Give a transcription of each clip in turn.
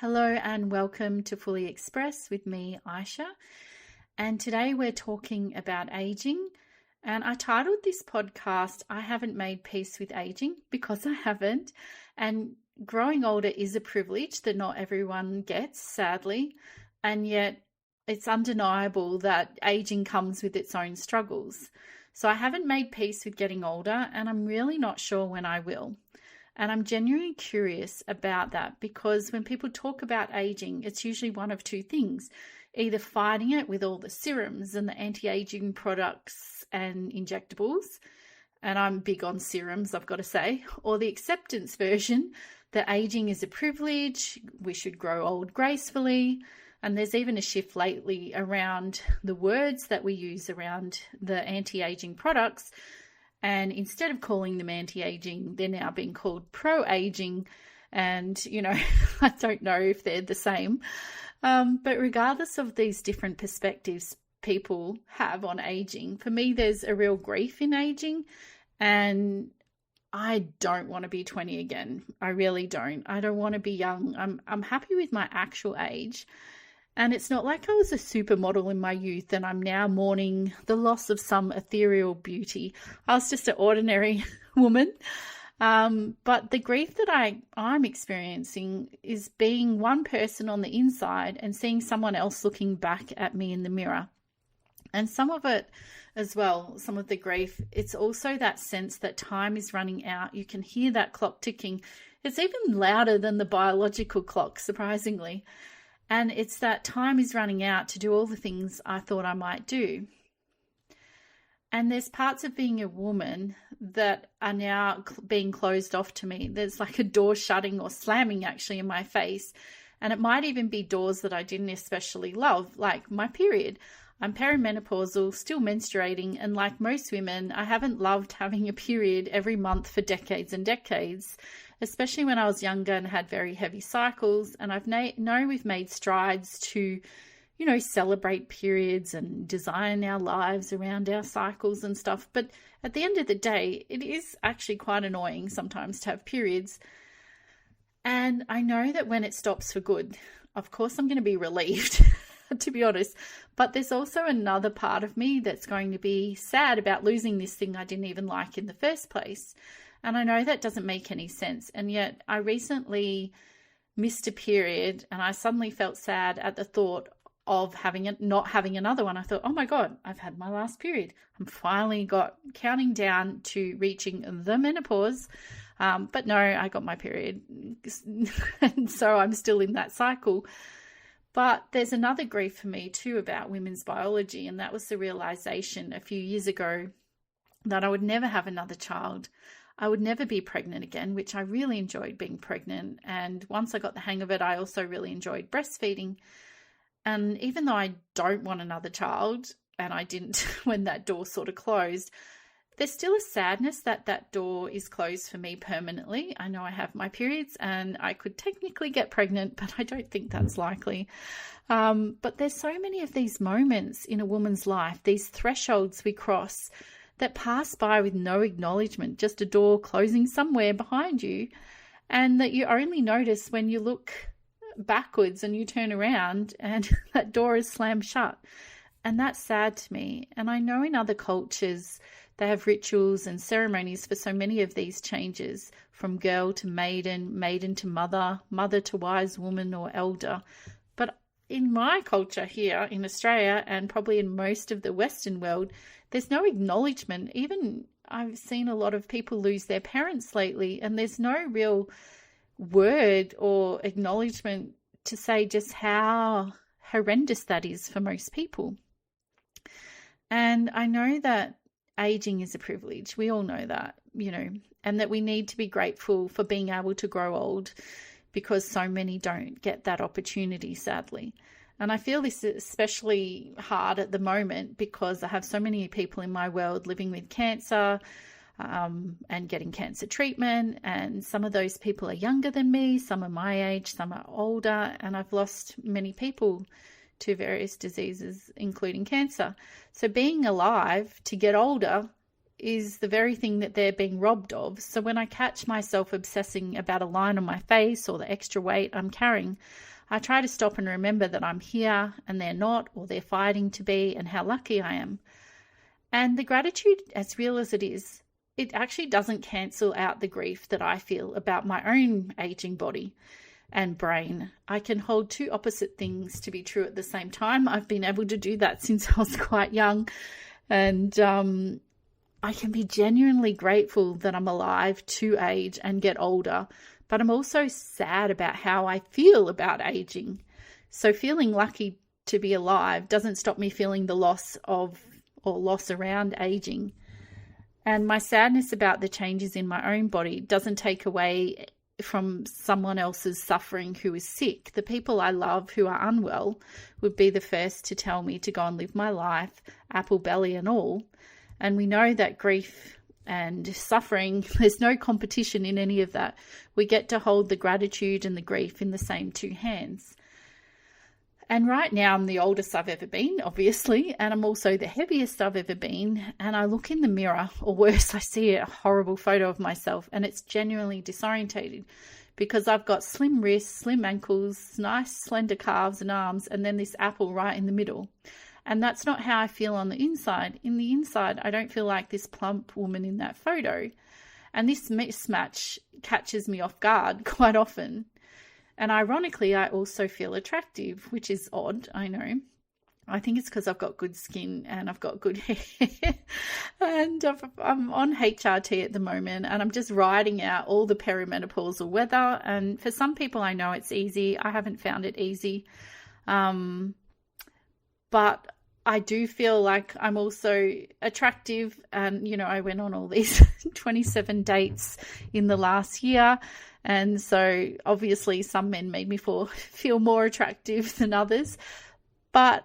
Hello and welcome to Fully Express with me, Aisha. And today we're talking about aging. And I titled this podcast, I Haven't Made Peace with Aging, because I haven't. And growing older is a privilege that not everyone gets, sadly. And yet it's undeniable that aging comes with its own struggles. So I haven't made peace with getting older, and I'm really not sure when I will. And I'm genuinely curious about that because when people talk about aging, it's usually one of two things, either fighting it with all the serums and the anti-aging products and injectables, and I'm big on serums, I've got to say, or the acceptance version that aging is a privilege, we should grow old gracefully. And there's even a shift lately around the words that we use around the anti-aging products. And instead of calling them anti-aging, they're now being called pro-aging. And, I don't know if they're the same. But regardless of these different perspectives people have on aging, for me, there's a real grief in aging. And I don't want to be 20 again. I really don't. I don't want to be young. I'm happy with my actual age. And it's not like I was a supermodel in my youth and I'm now mourning the loss of some ethereal beauty. I was just an ordinary woman. But the grief that I'm experiencing is being one person on the inside and seeing someone else looking back at me in the mirror. And some of it as well, some of the grief, it's also that sense that time is running out. You can hear that clock ticking. It's even louder than the biological clock, surprisingly. And it's that time is running out to do all the things I thought I might do. And there's parts of being a woman that are now being closed off to me. There's like a door shutting or slamming actually in my face. And it might even be doors that I didn't especially love, like my period. I'm perimenopausal, still menstruating, and like most women, I haven't loved having a period every month for decades and decades, especially when I was younger and had very heavy cycles. And I've known we've made strides to, celebrate periods and design our lives around our cycles and stuff. But at the end of the day, it is actually quite annoying sometimes to have periods. And I know that when it stops for good, of course, I'm going to be relieved. To be honest, but there's also another part of me that's going to be sad about losing this thing I didn't even like in the first place. And I know that doesn't make any sense. And yet I recently missed a period and I suddenly felt sad at the thought of not having another one. I thought, oh my God, I've had my last period. I'm finally counting down to reaching the menopause. But no, I got my period. And so I'm still in that cycle. But there's another grief for me too about women's biology, and that was the realization a few years ago that I would never have another child. I would never be pregnant again, which I really enjoyed being pregnant. And once I got the hang of it, I also really enjoyed breastfeeding. And even though I don't want another child, and I didn't when that door sort of closed, there's still a sadness that that door is closed for me permanently. I know I have my periods and I could technically get pregnant, but I don't think that's likely. But there's so many of these moments in a woman's life, these thresholds we cross that pass by with no acknowledgement, just a door closing somewhere behind you, and that you only notice when you look backwards and you turn around and that door is slammed shut. And that's sad to me. And I know in other cultures, they have rituals and ceremonies for so many of these changes, from girl to maiden, maiden to mother, mother to wise woman or elder. But in my culture here in Australia, and probably in most of the Western world, there's no acknowledgement. Even I've seen a lot of people lose their parents lately, and there's no real word or acknowledgement to say just how horrendous that is for most people. And I know that aging is a privilege. We all know that, and that we need to be grateful for being able to grow old because so many don't get that opportunity, sadly. And I feel this is especially hard at the moment because I have so many people in my world living with cancer and getting cancer treatment. And some of those people are younger than me, some are my age, some are older, and I've lost many people to various diseases, including cancer. So being alive to get older is the very thing that they're being robbed of. So when I catch myself obsessing about a line on my face or the extra weight I'm carrying, I try to stop and remember that I'm here and they're not, or they're fighting to be, and how lucky I am. And the gratitude, as real as it is, it actually doesn't cancel out the grief that I feel about my own aging body and brain. I can hold two opposite things to be true at the same time. I've been able to do that since I was quite young. And I can be genuinely grateful that I'm alive to age and get older, but I'm also sad about how I feel about aging. So feeling lucky to be alive doesn't stop me feeling the loss of or loss around aging. And my sadness about the changes in my own body doesn't take away from someone else's suffering who is sick. The people I love who are unwell would be the first to tell me to go and live my life, apple belly and all. And we know that grief and suffering, there's no competition in any of that. We get to hold the gratitude and the grief in the same two hands. And right now I'm the oldest I've ever been, obviously, and I'm also the heaviest I've ever been. And I look in the mirror, or worse, I see a horrible photo of myself, and it's genuinely disorientated because I've got slim wrists, slim ankles, nice slender calves and arms, and then this apple right in the middle. And that's not how I feel on the inside. In the inside, I don't feel like this plump woman in that photo. And this mismatch catches me off guard quite often. And ironically, I also feel attractive, which is odd, I know. I think it's because I've got good skin and I've got good hair. And I'm on HRT at the moment, and I'm just riding out all the perimenopausal weather. And for some people, I know it's easy. I haven't found it easy. But I do feel like I'm also attractive. And, you know, I went on all these 27 dates in the last year. And so obviously some men made me feel more attractive than others. But,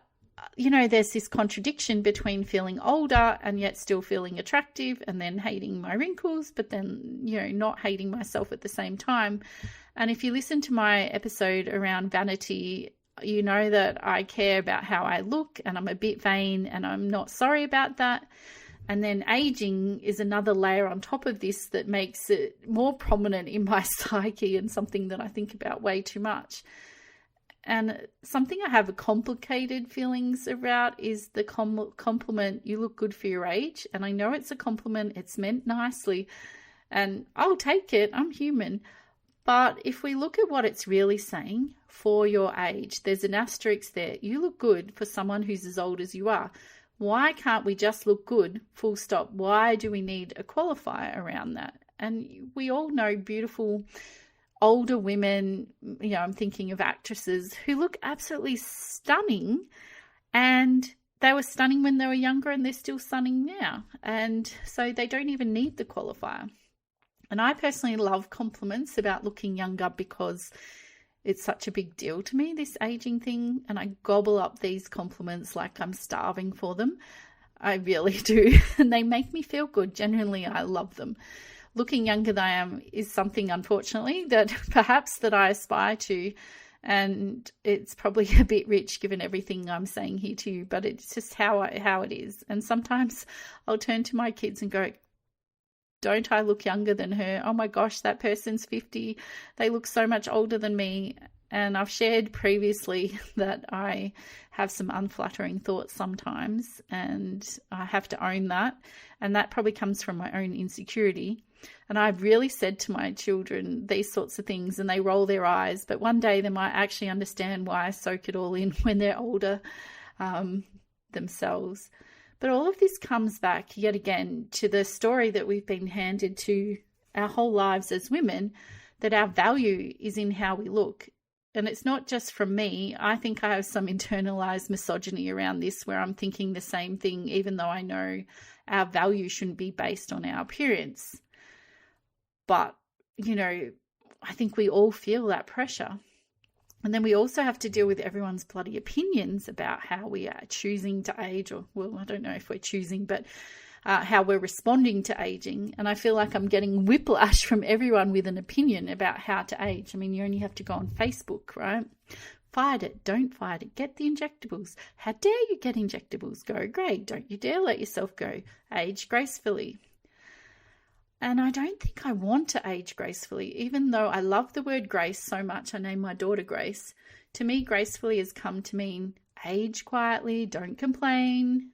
you know, there's this contradiction between feeling older and yet still feeling attractive, and then hating my wrinkles, but then, you know, not hating myself at the same time. And if you listen to my episode around vanity, you know that I care about how I look, and I'm a bit vain, and I'm not sorry about that. And then aging is another layer on top of this that makes it more prominent in my psyche, and something that I think about way too much. And something I have complicated feelings about is the compliment, "You look good for your age." And I know it's a compliment, it's meant nicely, and I'll take it, I'm human. But if we look at what it's really saying, for your age, there's an asterisk there. You look good for someone who's as old as you are. Why can't we just look good, full stop? Why do we need a qualifier around that? And we all know beautiful older women, you know, I'm thinking of actresses who look absolutely stunning, and they were stunning when they were younger and they're still stunning now. And so they don't even need the qualifier. And I personally love compliments about looking younger because it's such a big deal to me, this aging thing. And I gobble up these compliments like I'm starving for them. I really do. And they make me feel good. Genuinely, I love them. Looking younger than I am is something, unfortunately, that perhaps that I aspire to. And it's probably a bit rich given everything I'm saying here to you, but it's just how it is. And sometimes I'll turn to my kids and go, don't I look younger than her? Oh my gosh, that person's 50. They look so much older than me. And I've shared previously that I have some unflattering thoughts sometimes, and I have to own that. And that probably comes from my own insecurity. And I've really said to my children these sorts of things, and they roll their eyes. But one day they might actually understand why I soak it all in when they're older themselves. But all of this comes back yet again to the story that we've been handed to our whole lives as women, that our value is in how we look. And it's not just from me. I think I have some internalized misogyny around this, where I'm thinking the same thing, even though I know our value shouldn't be based on our appearance. But, you know, I think we all feel that pressure. And then we also have to deal with everyone's bloody opinions about how we are choosing to age, or, well, I don't know if we're choosing, but how we're responding to aging. And I feel like I'm getting whiplash from everyone with an opinion about how to age. I mean, you only have to go on Facebook, right? Fight it, don't fight it, get the injectables. How dare you get injectables? Go grey, don't you dare let yourself go. Age gracefully. And I don't think I want to age gracefully, even though I love the word grace so much. I named my daughter Grace. To me, gracefully has come to mean age quietly, don't complain,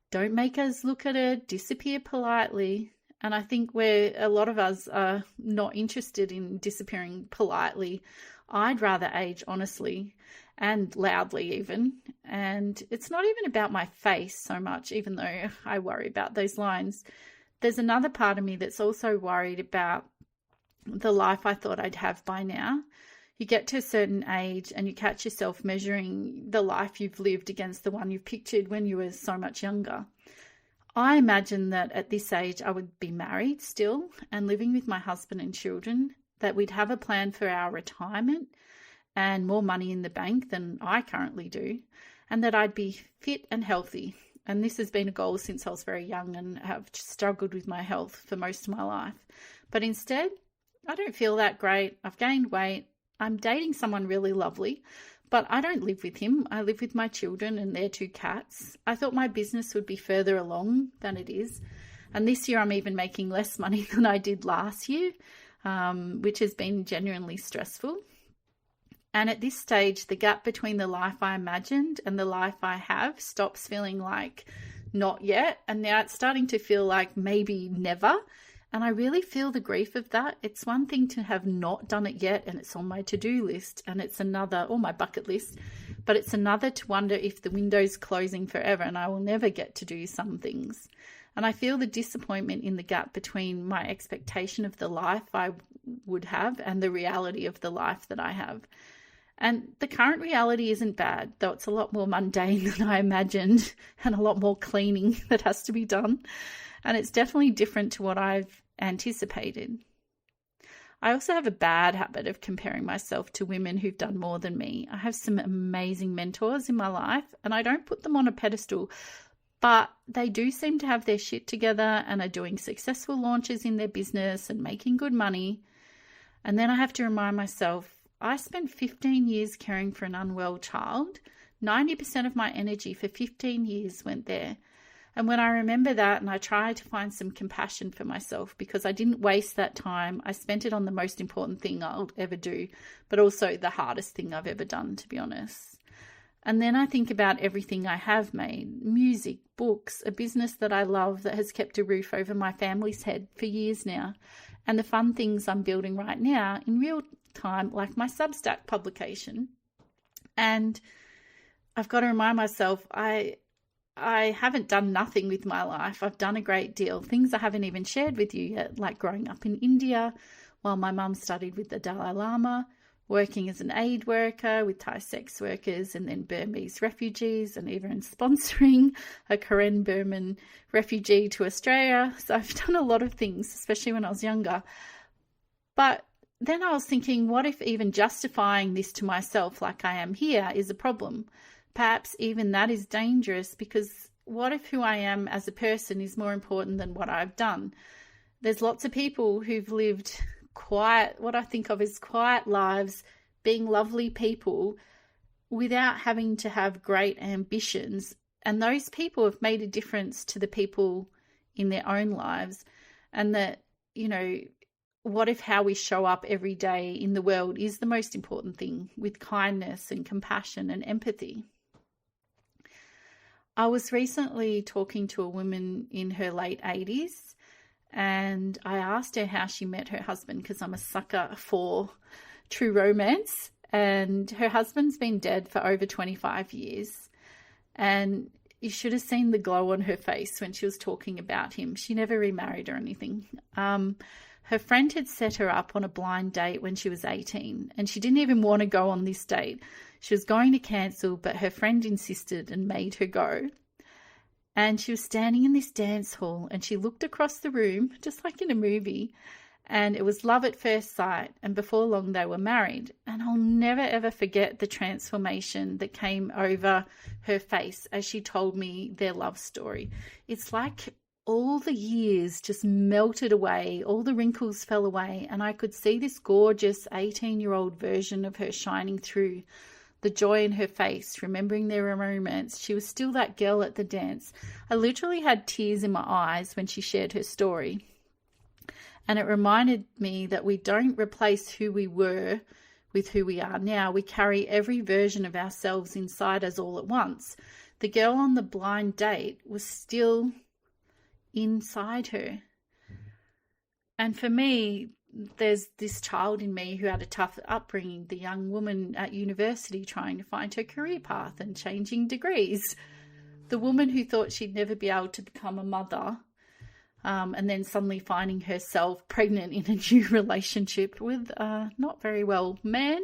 don't make us look at it, disappear politely. And I think where a lot of us are not interested in disappearing politely, I'd rather age honestly and loudly even. And it's not even about my face so much, even though I worry about those lines. There's another part of me that's also worried about the life I thought I'd have by now. You get to a certain age and you catch yourself measuring the life you've lived against the one you've pictured when you were so much younger. I imagine that at this age I would be married still and living with my husband and children, that we'd have a plan for our retirement and more money in the bank than I currently do, and that I'd be fit and healthy. And this has been a goal since I was very young and have struggled with my health for most of my life. But instead, I don't feel that great. I've gained weight. I'm dating someone really lovely, but I don't live with him. I live with my children and their 2 cats. I thought my business would be further along than it is. And this year I'm even making less money than I did last year, which has been genuinely stressful. And at this stage, the gap between the life I imagined and the life I have stops feeling like not yet. And now it's starting to feel like maybe never. And I really feel the grief of that. It's one thing to have not done it yet and it's on my to-do list and it's another, or my bucket list, but it's another to wonder if the window's closing forever and I will never get to do some things. And I feel the disappointment in the gap between my expectation of the life I would have and the reality of the life that I have. And the current reality isn't bad, though it's a lot more mundane than I imagined and a lot more cleaning that has to be done. And it's definitely different to what I've anticipated. I also have a bad habit of comparing myself to women who've done more than me. I have some amazing mentors in my life and I don't put them on a pedestal, but they do seem to have their shit together and are doing successful launches in their business and making good money. And then I have to remind myself, I spent 15 years caring for an unwell child. 90% of my energy for 15 years went there. And when I remember that and I try to find some compassion for myself because I didn't waste that time, I spent it on the most important thing I'll ever do, but also the hardest thing I've ever done, to be honest. And then I think about everything I have made, music, books, a business that I love that has kept a roof over my family's head for years now, and the fun things I'm building right now in real time, like my Substack publication. And I've got to remind myself, I haven't done nothing with my life. I've done a great deal. Things I haven't even shared with you yet, like growing up in India while my mum studied with the Dalai Lama, working as an aid worker with Thai sex workers and then Burmese refugees, and even sponsoring a Karen Burman refugee to Australia. So I've done a lot of things, especially when I was younger. But then I was thinking, what if even justifying this to myself like I am here is a problem? Perhaps even that is dangerous, because what if who I am as a person is more important than what I've done? There's lots of people who've lived quiet, what I think of as quiet lives, being lovely people without having to have great ambitions. And those people have made a difference to the people in their own lives. And that, what if how we show up every day in the world is the most important thing, with kindness and compassion and empathy? I was recently talking to a woman in her late 80s, and I asked her how she met her husband, because I'm a sucker for true romance, and her husband's been dead for over 25 years. And you should have seen the glow on her face when she was talking about him. She never remarried or anything. Her friend had set her up on a blind date when she was 18, and she didn't even want to go on this date. She was going to cancel, but her friend insisted and made her go. And she was standing in this dance hall and she looked across the room, just like in a movie, and it was love at first sight. And before long, they were married. And I'll never, ever forget the transformation that came over her face as she told me their love story. It's like all the years just melted away, all the wrinkles fell away, and I could see this gorgeous 18-year-old version of her shining through, the joy in her face, remembering their moments. She was still that girl at the dance. I literally had tears in my eyes when she shared her story. And it reminded me that we don't replace who we were with who we are now. We carry every version of ourselves inside us all at once. The girl on the blind date was still inside her. And for me, there's this child in me who had a tough upbringing, the young woman at university trying to find her career path and changing degrees, the woman who thought she'd never be able to become a mother, and then suddenly finding herself pregnant in a new relationship with a not very well man,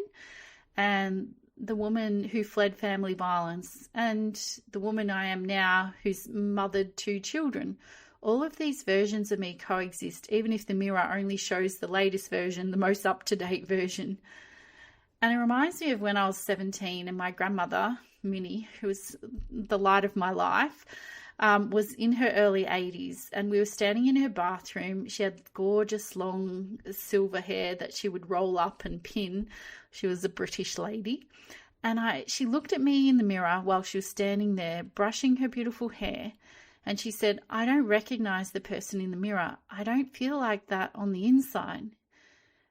and the woman who fled family violence, and the woman I am now who's mothered 2 children. All of these versions of me coexist, even if the mirror only shows the latest version, the most up-to-date version. And it reminds me of when I was 17 and my grandmother, Minnie, who was the light of my life, was in her early 80s, and we were standing in her bathroom. She had gorgeous long silver hair that she would roll up and pin. She was a British lady. And she looked at me in the mirror while she was standing there brushing her beautiful hair. And she said, "I don't recognize the person in the mirror. I don't feel like that on the inside."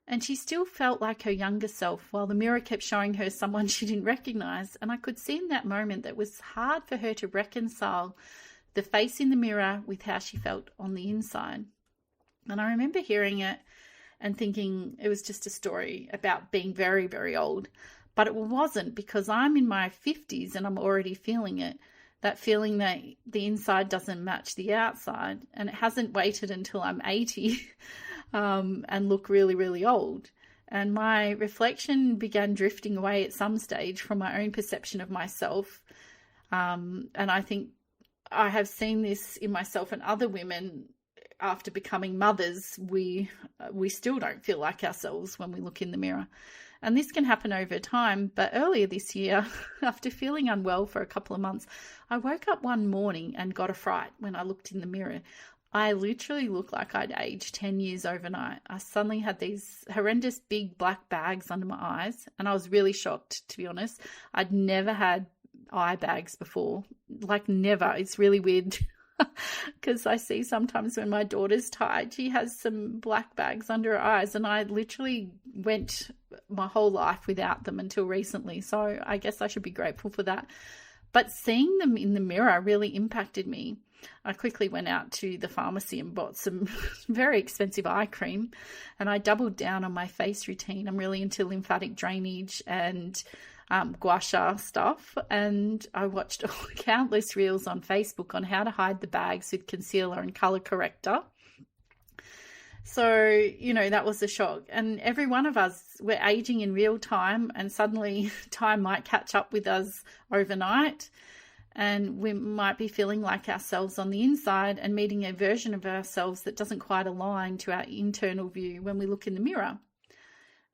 And she still felt like her younger self while the mirror kept showing her someone she didn't recognize. And I could see in that moment that it was hard for her to reconcile the face in the mirror with how she felt on the inside. And I remember hearing it and thinking it was just a story about being very, very old. But it wasn't, because I'm in my 50s and I'm already feeling it. That feeling that the inside doesn't match the outside. And it hasn't waited until I'm 80 and look really, really old. And my reflection began drifting away at some stage from my own perception of myself. And I think I have seen this in myself and other women. After becoming mothers, we still don't feel like ourselves when we look in the mirror. And this can happen over time. But earlier this year, after feeling unwell for a couple of months, I woke up one morning and got a fright when I looked in the mirror. I literally looked like I'd aged 10 years overnight. I suddenly had these horrendous big black bags under my eyes, and I was really shocked, to be honest. I'd never had eye bags before, like never. It's really weird. Because I see sometimes when my daughter's tired, she has some black bags under her eyes, and I literally went my whole life without them until recently. So I guess I should be grateful for that. But seeing them in the mirror really impacted me. I quickly went out to the pharmacy and bought some very expensive eye cream, and I doubled down on my face routine. I'm really into lymphatic drainage and gua sha stuff, and I watched countless reels on Facebook on how to hide the bags with concealer and color corrector. So, that was a shock. And every one of us, we're aging in real time, and suddenly time might catch up with us overnight, and we might be feeling like ourselves on the inside and meeting a version of ourselves that doesn't quite align to our internal view when we look in the mirror.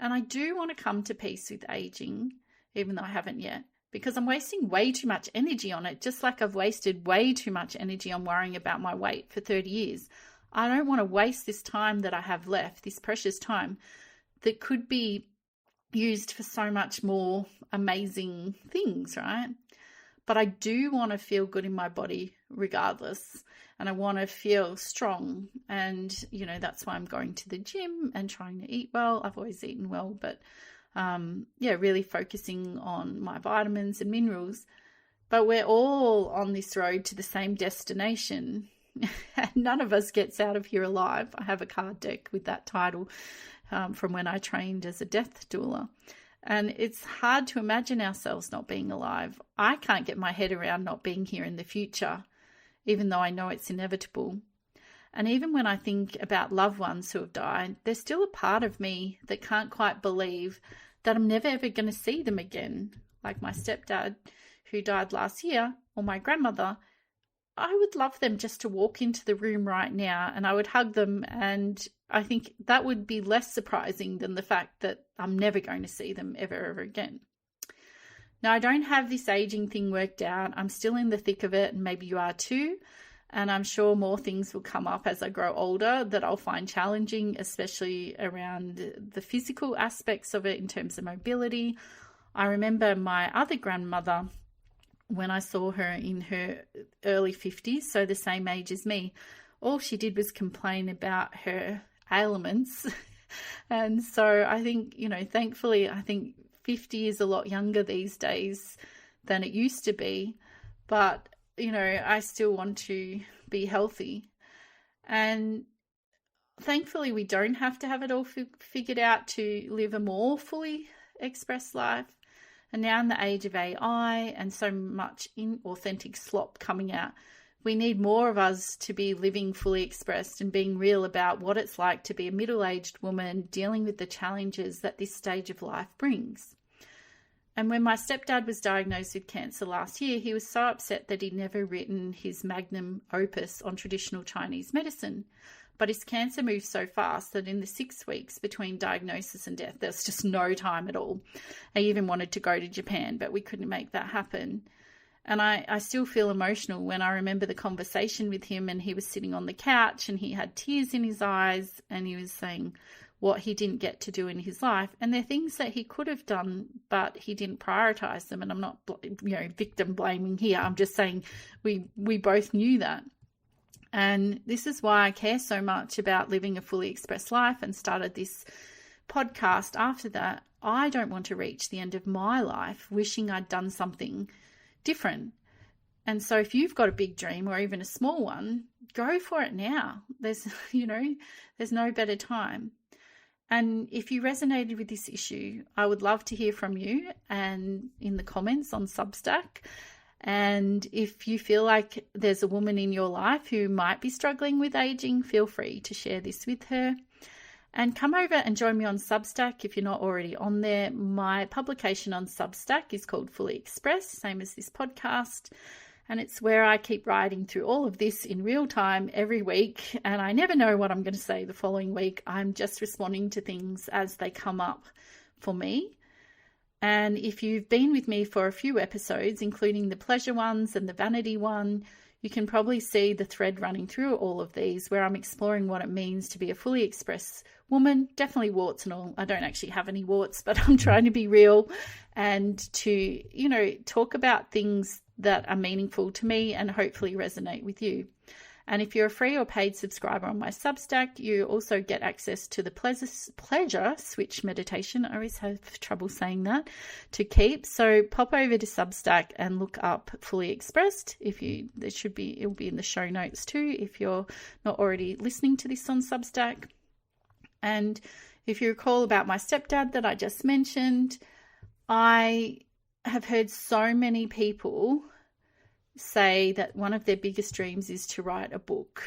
And I do want to come to peace with aging, even though I haven't yet, because I'm wasting way too much energy on it, just like I've wasted way too much energy on worrying about my weight for 30 years. I don't want to waste this time that I have left, this precious time that could be used for so much more amazing things, right? But I do want to feel good in my body regardless, and I want to feel strong. And, that's why I'm going to the gym and trying to eat well. I've always eaten well, but really focusing on my vitamins and minerals. But we're all on this road to the same destination. None of us gets out of here alive. I have a card deck with that title from when I trained as a death doula. And it's hard to imagine ourselves not being alive. I can't get my head around not being here in the future, even though I know it's inevitable. And even when I think about loved ones who have died, there's still a part of me that can't quite believe that I'm never ever going to see them again. Like my stepdad, who died last year, or my grandmother. I would love them just to walk into the room right now, and I would hug them, and I think that would be less surprising than the fact that I'm never going to see them ever again. Now, I don't have this aging thing worked out. I'm still in the thick of it, and maybe you are too. And I'm sure more things will come up as I grow older that I'll find challenging, especially around the physical aspects of it in terms of mobility. I remember my other grandmother, when I saw her in her early 50s, so the same age as me, all she did was complain about her ailments. And so I think, thankfully, I think 50 is a lot younger these days than it used to be. But, I still want to be healthy. And thankfully, we don't have to have it all figured out to live a more fully expressed life. And now in the age of AI and so much inauthentic slop coming out, we need more of us to be living fully expressed and being real about what it's like to be a middle-aged woman dealing with the challenges that this stage of life brings. And when my stepdad was diagnosed with cancer last year, he was so upset that he'd never written his magnum opus on traditional Chinese medicine. But his cancer moved so fast that in the 6 weeks between diagnosis and death, there's just no time at all. I even wanted to go to Japan, but we couldn't make that happen. And I still feel emotional when I remember the conversation with him, and he was sitting on the couch and he had tears in his eyes and he was saying what he didn't get to do in his life. And they're things that he could have done, but he didn't prioritize them. And I'm not, victim blaming here. I'm just saying we both knew that. And this is why I care so much about living a fully expressed life and started this podcast after that. I don't want to reach the end of my life wishing I'd done something different. And so if you've got a big dream or even a small one, go for it now. There's no better time. And if you resonated with this issue, I would love to hear from you and in the comments on Substack. And if you feel like there's a woman in your life who might be struggling with aging, feel free to share this with her. And come over and join me on Substack if you're not already on there. My publication on Substack is called Fully Expressed, same as this podcast. And it's where I keep writing through all of this in real time every week. And I never know what I'm going to say the following week. I'm just responding to things as they come up for me. And if you've been with me for a few episodes, including the pleasure ones and the vanity one, you can probably see the thread running through all of these where I'm exploring what it means to be a fully expressed woman, definitely warts and all. I don't actually have any warts, but I'm trying to be real and to, talk about things that are meaningful to me and hopefully resonate with you. And if you're a free or paid subscriber on my Substack, you also get access to the pleasure switch meditation. I always have trouble saying that, to keep. So pop over to Substack and look up Fully Expressed. It'll be in the show notes too, if you're not already listening to this on Substack. And if you recall about my stepdad that I just mentioned, I have heard so many people say that one of their biggest dreams is to write a book.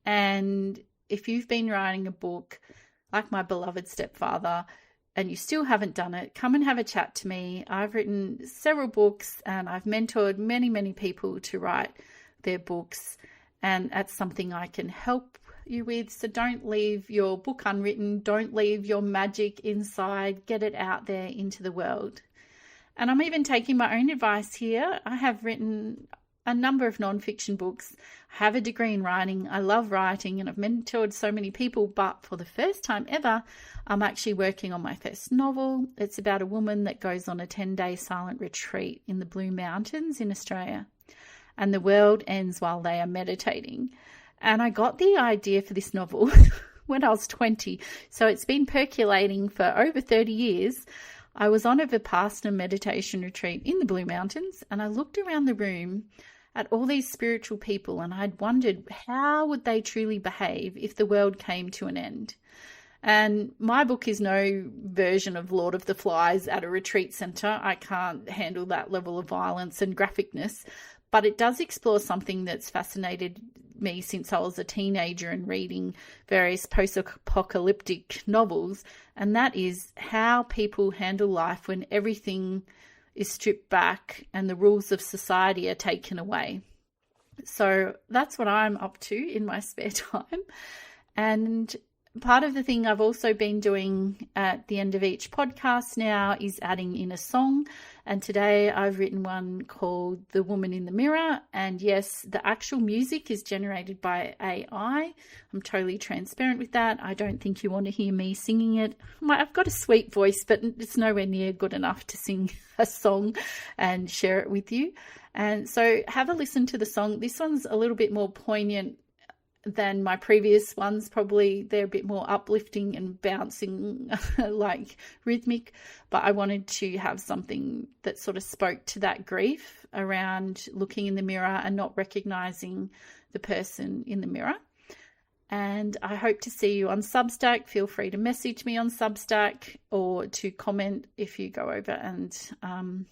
And if you've been writing a book like my beloved stepfather and you still haven't done it, come and have a chat to me. I've written several books and I've mentored many, many people to write their books, and that's something I can help you with. So don't leave your book unwritten. Don't leave your magic inside. Get it out there into the world. And I'm even taking my own advice here. I have written a number of nonfiction books. I have a degree in writing. I love writing and I've mentored so many people. But for the first time ever, I'm actually working on my first novel. It's about a woman that goes on a 10-day silent retreat in the Blue Mountains in Australia. And the world ends while they are meditating. And I got the idea for this novel when I was 20. So it's been percolating for over 30 years. I was on a Vipassana meditation retreat in the Blue Mountains, and I looked around the room at all these spiritual people, and I'd wondered how would they truly behave if the world came to an end. And my book is no version of Lord of the Flies at a retreat centre. I can't handle that level of violence and graphicness, but it does explore something that's fascinated me since I was a teenager and reading various post-apocalyptic novels, and that is how people handle life when everything is stripped back and the rules of society are taken away. So that's what I'm up to in my spare time. And part of the thing I've also been doing at the end of each podcast now is adding in a song. And today I've written one called The Woman in the Mirror. And yes, the actual music is generated by AI. I'm totally transparent with that. I don't think you want to hear me singing it. I've got a sweet voice, but it's nowhere near good enough to sing a song and share it with you. And so have a listen to the song. This one's a little bit more poignant than my previous ones. Probably they're a bit more uplifting and bouncing, like rhythmic, but I wanted to have something that sort of spoke to that grief around looking in the mirror and not recognizing the person in the mirror. And I hope to see you on Substack. Feel free to message me on Substack or to comment if you go over and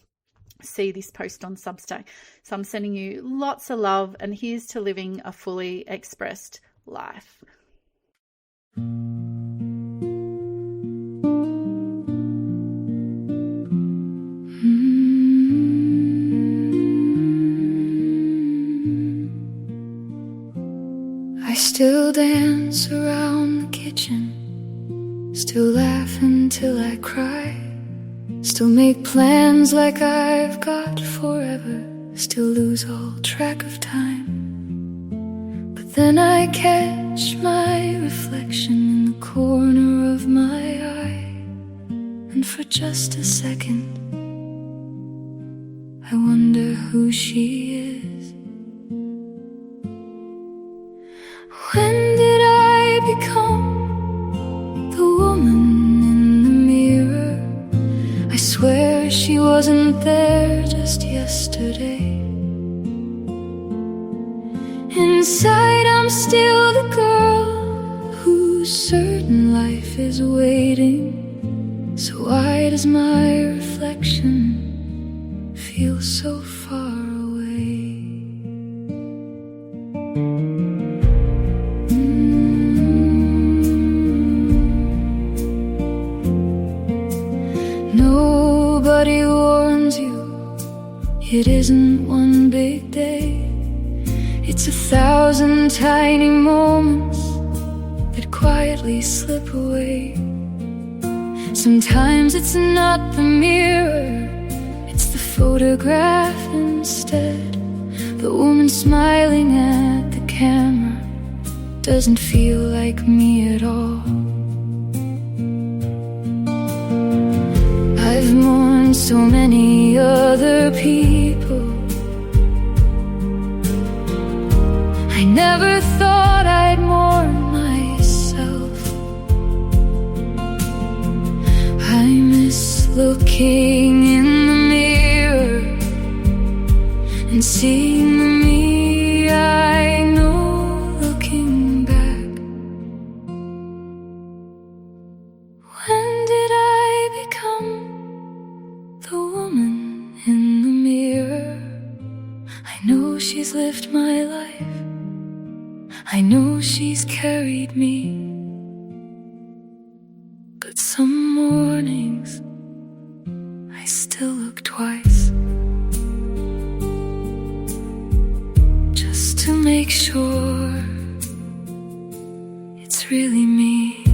see this post on Substack. So I'm sending you lots of love, and here's to living a fully expressed life. I still dance around the kitchen, still laugh until I cry. Still make plans like I've got forever, still lose all track of time. But then I catch my reflection in the corner of my eye, and for just a second I wonder who she is. When did I become the woman in the mirror? I swear she wasn't there just yesterday. Inside I'm still the girl whose certain life is waiting. So why does my reflection feel so far away? Nobody warns you, it isn't one big day. It's 1,000 tiny moments that quietly slip away. Sometimes it's not the mirror, it's the photograph instead. The woman smiling at the camera doesn't feel like me at all. I've mourned so many other people, I never thought I'd mourn myself. I miss looking in the mirror and seeing the me I know looking back. When did I become the woman in the mirror? I know she's lived my life, I know she's carried me, but some mornings I still look twice, just to make sure it's really me.